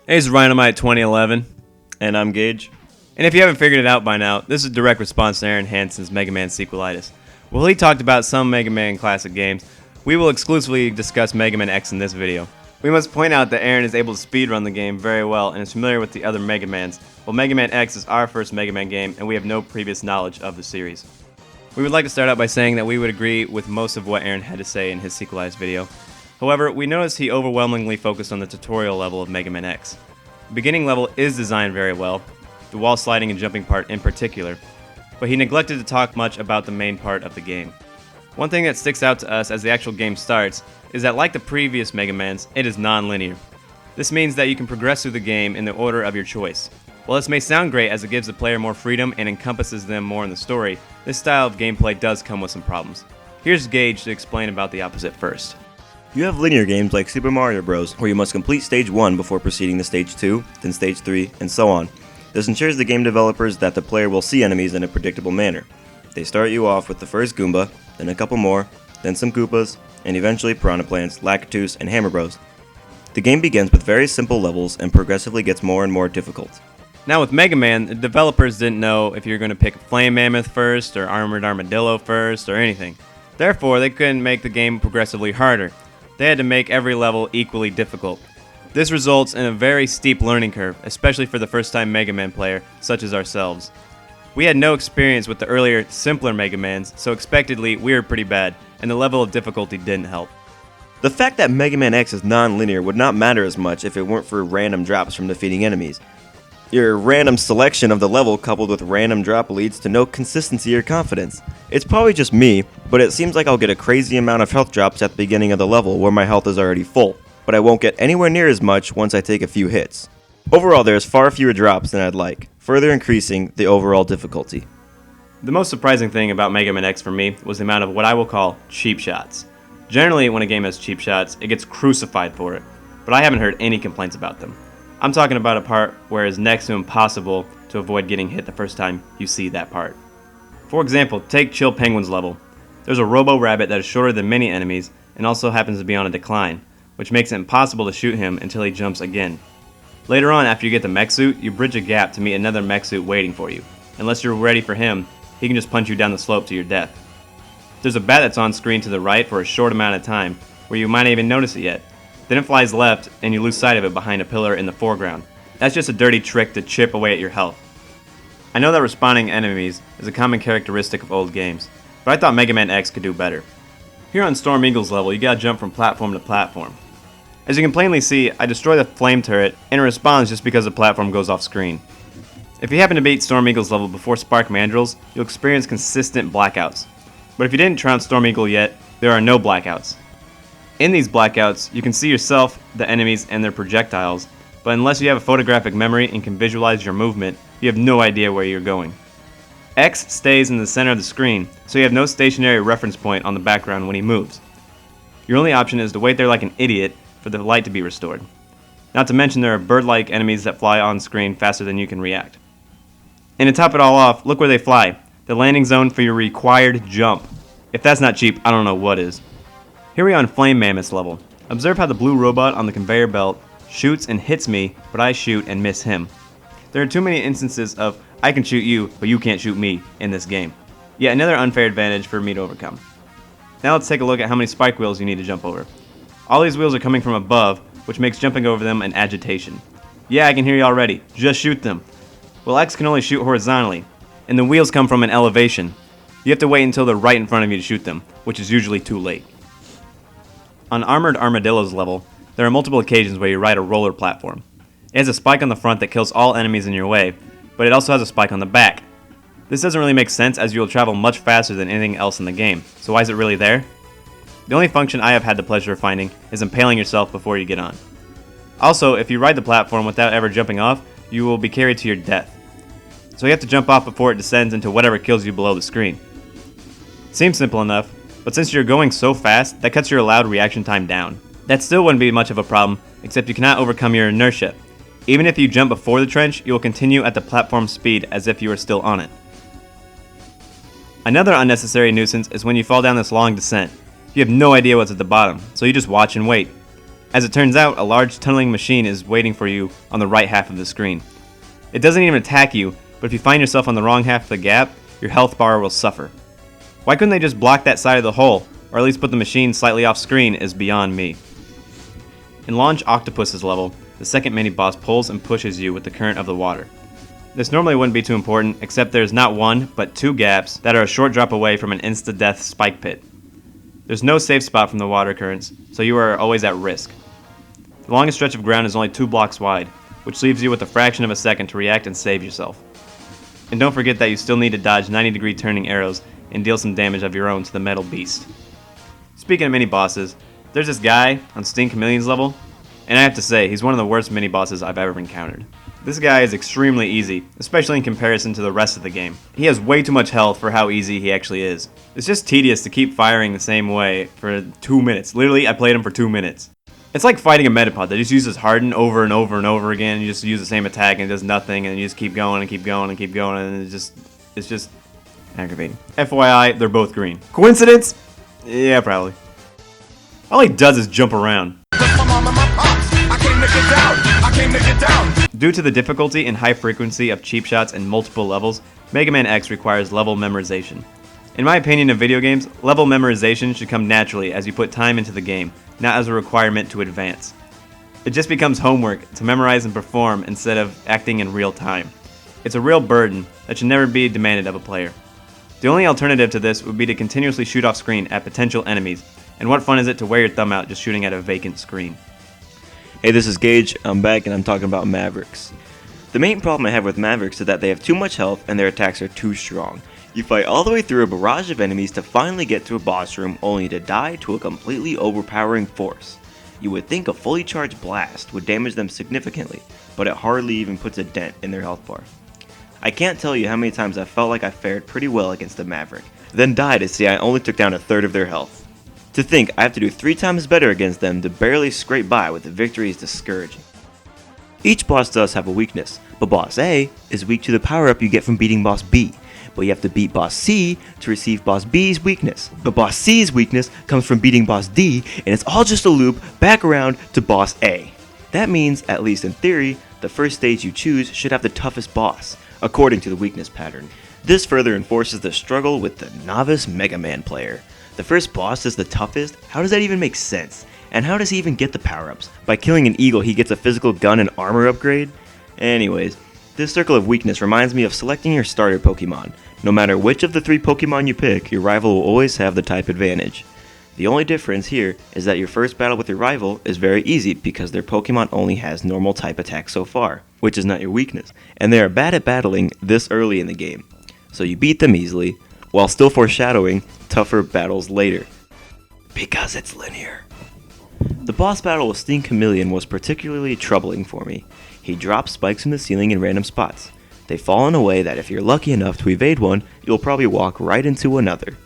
Hey, it's Rhinomite 2011, And I'm Gage. and if you haven't figured it out by now, this is a direct response to Arin Hansen's Mega Man Sequelitis. While he talked about some Mega Man classic games, we will exclusively discuss Mega Man X in this video. We must point out that Arin is able to speedrun the game very well and is familiar with the other Mega Mans, while Mega Man X is our first Mega Man game and we have no previous knowledge of the series. We would like to start out by saying that we would agree with most of what Arin had to say in his Sequelitis video. However, we noticed he overwhelmingly focused on the tutorial level of Mega Man X. The beginning level is designed very well, the wall sliding and jumping part in particular, but he neglected to talk much about the main part of the game. One thing that sticks out to us as the actual game starts is that, like the previous Mega Mans, it is non-linear. This means that you can progress through the game in the order of your choice. While this may sound great as it gives the player more freedom and encompasses them more in the story, this style of gameplay does come with some problems. Here's Gage to explain about the opposite first. You have linear games like Super Mario Bros., where you must complete Stage 1 before proceeding to Stage 2, then Stage 3, and so on. This ensures the game developers that the player will see enemies in a predictable manner. They start you off with the first Goomba, then a couple more, then some Koopas, and eventually Piranha Plants, Lakitus, and Hammer Bros. The game begins with very simple levels and progressively gets more and more difficult. Now with Mega Man, the developers didn't know if you were going to pick Flame Mammoth first, or Armored Armadillo first, or anything. Therefore, they couldn't make the game progressively harder. They had to make every level equally difficult. This results in a very steep learning curve, especially for the first-time Mega Man player, such as ourselves. We had no experience with the earlier, simpler Mega Mans, so expectedly, we were pretty bad, and the level of difficulty didn't help. The fact that Mega Man X is non-linear would not matter as much if it weren't for random drops from defeating enemies. Your random selection of the level coupled with random drop leads to no consistency or confidence. It's probably just me, but it seems like I'll get a crazy amount of health drops at the beginning of the level where my health is already full, but I won't get anywhere near as much once I take a few hits. Overall, there's far fewer drops than I'd like, further increasing the overall difficulty. The most surprising thing about Mega Man X for me was the amount of what I will call cheap shots. Generally, when a game has cheap shots, it gets crucified for it, but I haven't heard any complaints about them. I'm talking about a part where it's next to impossible to avoid getting hit the first time you see that part. For example, take Chill Penguin's level. There's a Robo-Rabbit that is shorter than many enemies and also happens to be on a decline, which makes it impossible to shoot him until he jumps again. Later on, after you get the mech suit, you bridge a gap to meet another mech suit waiting for you. Unless you're ready for him, he can just punch you down the slope to your death. There's a bat that's on screen to the right for a short amount of time, where you might not even notice it yet. Then it flies left, and you lose sight of it behind a pillar in the foreground. That's just a dirty trick to chip away at your health. I know that respawning enemies is a common characteristic of old games, but I thought Mega Man X could do better. Here on Storm Eagle's level, you gotta jump from platform to platform. As you can plainly see, I destroy the flame turret, and it responds just because the platform goes off screen. If you happen to beat Storm Eagle's level before Spark Mandrills, you'll experience consistent blackouts. But if you didn't trounce Storm Eagle yet, there are no blackouts. In these blackouts, you can see yourself, the enemies, and their projectiles, but unless you have a photographic memory and can visualize your movement, you have no idea where you're going. X stays in the center of the screen, so you have no stationary reference point on the background when he moves. Your only option is to wait there like an idiot for the light to be restored. Not to mention there are bird-like enemies that fly on screen faster than you can react. And to top it all off, look where they fly, the landing zone for your required jump. If that's not cheap, I don't know what is. Here we are on Flame Mammoth's level. Observe how the blue robot on the conveyor belt shoots and hits me, but I shoot and miss him. There are too many instances of I can shoot you, but you can't shoot me in this game. Yet another unfair advantage for me to overcome. Now let's take a look at how many spike wheels you need to jump over. All these wheels are coming from above, which makes jumping over them an agitation. Yeah, I can hear you already. Just shoot them. Well, X can only shoot horizontally, and the wheels come from an elevation. You have to wait until they're right in front of you to shoot them, which is usually too late. On Armored Armadillo's level, there are multiple occasions where you ride a roller platform. It has a spike on the front that kills all enemies in your way, but it also has a spike on the back. This doesn't really make sense as you will travel much faster than anything else in the game, so why is it really there? The only function I have had the pleasure of finding is impaling yourself before you get on. Also, if you ride the platform without ever jumping off, you will be carried to your death. So you have to jump off before it descends into whatever kills you below the screen. Seems simple enough, but since you're going so fast, that cuts your allowed reaction time down. That still wouldn't be much of a problem, except you cannot overcome your inertia. Even if you jump before the trench, you will continue at the platform speed as if you were still on it. Another unnecessary nuisance is when you fall down this long descent. You have no idea what's at the bottom, so you just watch and wait. As it turns out, a large tunneling machine is waiting for you on the right half of the screen. It doesn't even attack you, but if you find yourself on the wrong half of the gap, your health bar will suffer. Why couldn't they just block that side of the hole, or at least put the machine slightly off screen, is beyond me. In Launch Octopus's level, the second mini-boss pulls and pushes you with the current of the water. This normally wouldn't be too important, except there's not one, but two gaps that are a short drop away from an insta-death spike pit. There's no safe spot from the water currents, so you are always at risk. The longest stretch of ground is only 2 blocks wide, which leaves you with a fraction of a second to react and save yourself. And don't forget that you still need to dodge 90-degree turning arrows and deal some damage of your own to the metal beast. Speaking of mini-bosses, there's this guy on Sting Chameleon's level, and I have to say, he's one of the worst mini-bosses I've ever encountered. This guy is extremely easy, especially in comparison to the rest of the game. He has way too much health for how easy he actually is. It's just tedious to keep firing the same way for 2 minutes. Literally, I played him for 2 minutes. It's like fighting a Metapod that just uses Harden over and over and over again. You just use the same attack and it does nothing, and you just keep going and keep going and keep going, and it's just aggravating. FYI, they're both green. Coincidence? Yeah, probably. All he does is jump around. Due to the difficulty and high frequency of cheap shots in multiple levels, Mega Man X requires level memorization. In my opinion of video games, level memorization should come naturally as you put time into the game, not as a requirement to advance. It just becomes homework to memorize and perform instead of acting in real time. It's a real burden that should never be demanded of a player. The only alternative to this would be to continuously shoot off screen at potential enemies, and what fun is it to wear your thumb out just shooting at a vacant screen? Hey, this is Gage. I'm back and I'm talking about Mavericks. The main problem I have with Mavericks is that they have too much health and their attacks are too strong. You fight all the way through a barrage of enemies to finally get to a boss room only to die to a completely overpowering force. You would think a fully charged blast would damage them significantly, but it hardly even puts a dent in their health bar. I can't tell you how many times I felt like I fared pretty well against a Maverick, then died to see I only took down a third of their health. To think I have to do 3 times better against them to barely scrape by with the victory is discouraging. Each boss does have a weakness, but Boss A is weak to the power-up you get from beating Boss B, but you have to beat Boss C to receive Boss B's weakness. But Boss C's weakness comes from beating Boss D, and it's all just a loop back around to Boss A. That means, at least in theory, the first stage you choose should have the toughest boss, according to the weakness pattern. This further enforces the struggle with the novice Mega Man player. The first boss is the toughest? How does that even make sense? And how does he even get the power-ups? By killing an eagle he gets a physical gun and armor upgrade? Anyways, this circle of weakness reminds me of selecting your starter Pokemon. No matter which of the 3 Pokemon you pick, your rival will always have the type advantage. The only difference here is that your first battle with your rival is very easy because their Pokemon only has normal type attack so far, which is not your weakness, and they are bad at battling this early in the game. So you beat them easily, while still foreshadowing tougher battles later. Because it's linear. The boss battle with Sting Chameleon was particularly troubling for me. He drops spikes from the ceiling in random spots. They fall in a way that if you're lucky enough to evade one, you'll probably walk right into another.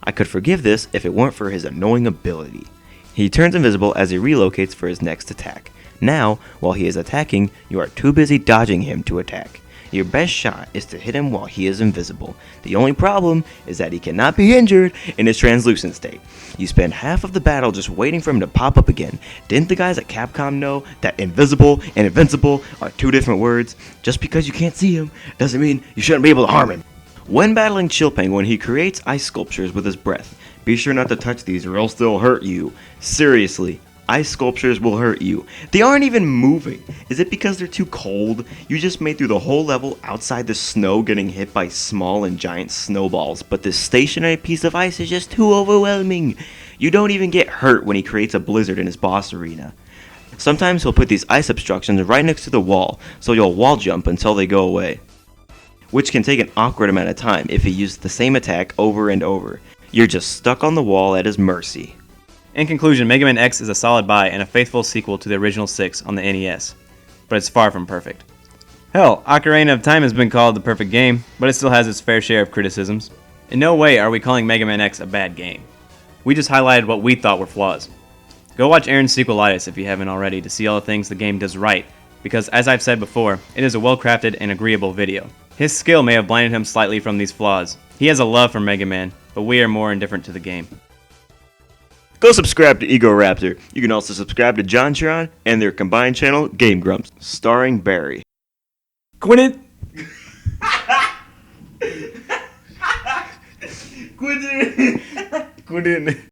I could forgive this if it weren't for his annoying ability. He turns invisible as he relocates for his next attack. Now, while he is attacking, you are too busy dodging him to attack. Your best shot is to hit him while he is invisible. The only problem is that he cannot be injured in his translucent state. You spend half of the battle just waiting for him to pop up again. Didn't the guys at Capcom know that invisible and invincible are 2 different words? Just because you can't see him doesn't mean you shouldn't be able to harm him. When battling Chill Penguin, he creates ice sculptures with his breath. Be sure not to touch these or else they'll hurt you. Seriously. Ice sculptures will hurt you. They aren't even moving. Is it because they're too cold? You just made through the whole level outside the snow getting hit by small and giant snowballs, but this stationary piece of ice is just too overwhelming. You don't even get hurt when he creates a blizzard in his boss arena. Sometimes he'll put these ice obstructions right next to the wall, so you'll wall jump until they go away. Which can take an awkward amount of time if he uses the same attack over and over. You're just stuck on the wall at his mercy. In conclusion, Mega Man X is a solid buy and a faithful sequel to the original 6 on the NES, but it's far from perfect. Hell, Ocarina of Time has been called the perfect game, but it still has its fair share of criticisms. In no way are we calling Mega Man X a bad game. We just highlighted what we thought were flaws. Go watch Arin's Sequelitis if you haven't already to see all the things the game does right, because as I've said before, it is a well-crafted and agreeable video. His skill may have blinded him slightly from these flaws. He has a love for Mega Man, but we are more indifferent to the game. Go subscribe to Ego Raptor. You can also subscribe to John Tron and their combined channel, Game Grumps, starring Barry. Quentin. Quentin.